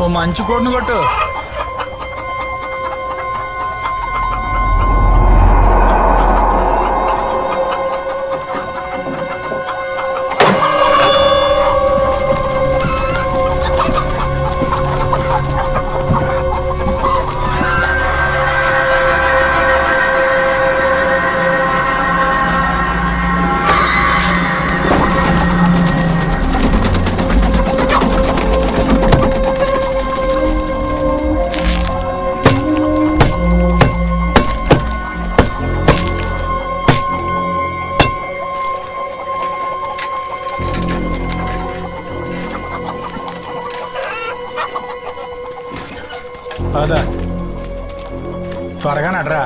ఓ మంచి కోడ్ను కొట్టు. అదా త్వరగా నడరా.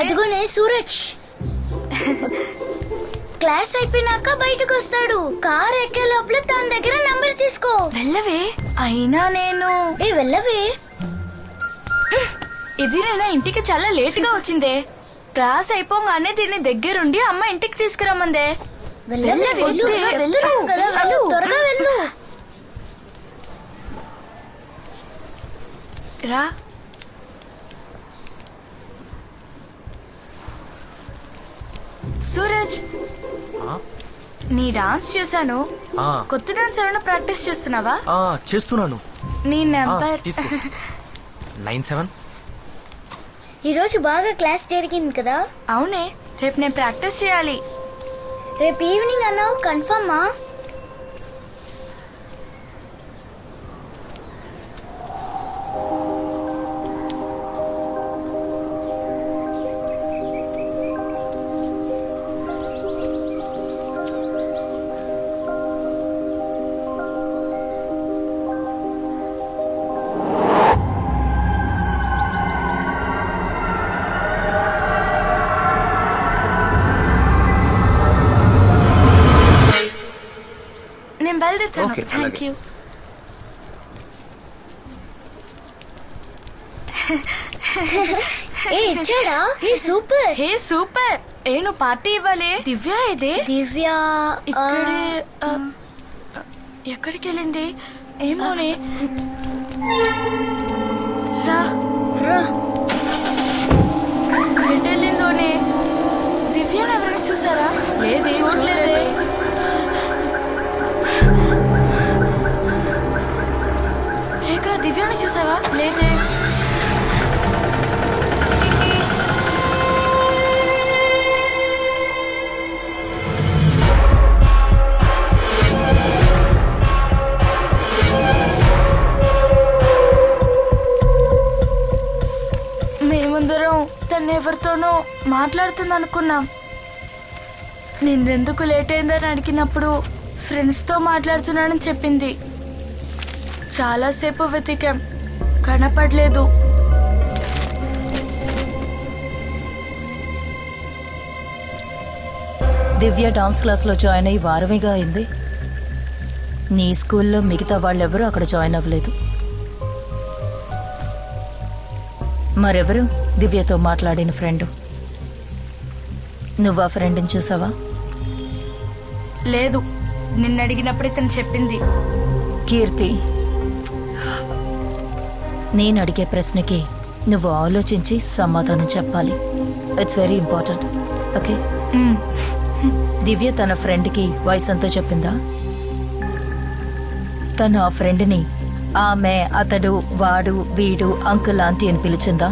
అదిగోనే సూరజ్ క్లాస్ అయిపోయినాక బయటకు వస్తాడు. కార్ ఎక్కే లోపల తన దగ్గర నంబర్ తీసుకో. వెళ్ళవే. అయినా నేను వెళ్ళవే. ఇది నేను ఇంటికి చాలా లేట్ గా వచ్చిందే. క్లాస్ అయిపోగానే దీన్ని దగ్గరుండి అమ్మ ఇంటికి తీసుకురమ్మందే. త్వరగా వెళ్ళు. రా. సూరజ్, నీ డాన్స్ చూసాను. కొత్త డాన్స్ ఏమైనా ప్రాక్టీస్ చేస్తున్నావా? చేస్తున్నాను. నీ నెంబర్ 97. ఈరోజు బాగా క్లాస్ జరిగింది కదా? అవునే, రేపు నేను ప్రాక్టీస్ చేయాలి. రేపు ఈవినింగ్ అన్నావు, కన్ఫర్మా? Thank you. సూపర్. నువ్వు పార్టీ ఇవ్వాలి. దివ్య ఇదే. దివ్య ఇక్కడే. ఎక్కడికి వెళ్ళింది ఏమోనే. ఎటు వెళ్ళిందోనే. దివ్యను ఎవరైనా చూసారా? తను ఎవరితోనో మాట్లాడుతుంది అనుకున్నాం. నిన్నెందుకు లేట్ అయిందని అడిగినప్పుడు ఫ్రెండ్స్తో మాట్లాడుతున్నానని చెప్పింది. చాలాసేపు వెతికాం, కనపడలేదు. దివ్య డాన్స్ క్లాస్లో జాయిన్ అయ్యి వారమేగా అయింది. నీ స్కూల్లో మిగతా వాళ్ళెవరూ అక్కడ జాయిన్ అవ్వలేదు. మరెవరు దివ్యతో మాట్లాడిన ఫ్రెండు? నువ్వు ఆ ఫ్రెండ్ని చూసావా? లేదు, నిన్న అడిగినప్పుడే తను చెప్పింది. కీర్తి, నేను అడిగే ప్రశ్నకి నువ్వు ఆలోచించి సమాధానం చెప్పాలి. It's very important. ఓకే? దివ్య తన ఫ్రెండ్కి వయసు ఎంతో చెప్పిందా? తను ఆ ఫ్రెండ్ని ఆమె, అతడు, వాడు, వీడు, అంకుల్, ఆంటీ అని పిలిచిందా?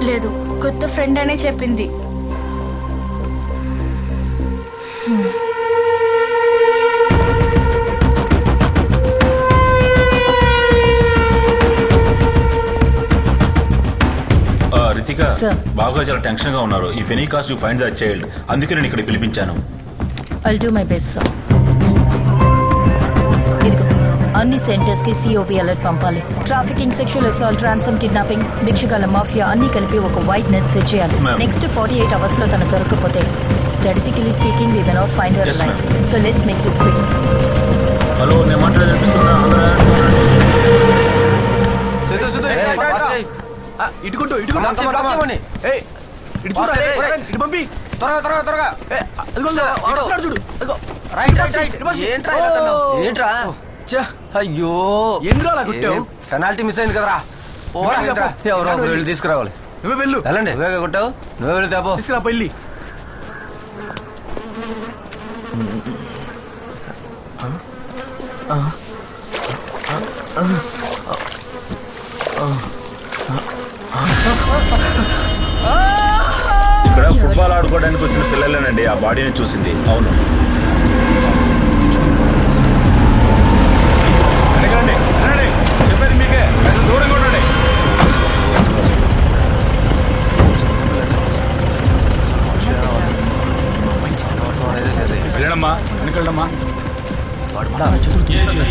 లేదు, కొత్త ఫ్రెండ్ అనే చెప్పింది. రితిక, బాగా చాలా టెన్షన్ గా ఉన్నారు. If any cost you find that child, అందుకే నేను ఇక్కడ పిలిపించాను. I'll do my best sir. ఇదిగో అన్ని సెంటర్స్ కి సిఓబి అలర్ట్ పంపాలి. Trafficking, sexual assault, ransom, kidnapping, భిక్షగాల మాఫియా అన్ని కలిపి ఒక వైట్ నెట్ సెట్ చేయాలి. నెక్స్ట్ 48 hours లో తను దొరకకపోతే statistically speaking we may not find her life. So let's make this quick. Hello, నేను మాట్లాడేది అనిపిస్తుందా? ఇటుకుంటూ ఇటు పంపి త్వరగా ఏంట్రా? అయ్యో, పెనాల్టీ మిస్ అయింది కదరా. ఎవరో వెళ్ళి తీసుకురావాలి. నువ్వే వెళ్ళు. వెళ్ళండి. నువ్వే కొట్టావు, నువ్వే వెళ్ళి తేపో. తీసుకురా పెళ్ళి. ఇక్కడ ఫుట్బాల్ ఆడుకోవడానికి వచ్చిన పిల్లలేనండి ఆ బాడీని చూసింది. అవును, చెప్పేది మీకే. దూరంగా ఉండండి. వెళ్ళమ్మా, వెనకెళ్ళమ్మా. చేస్తా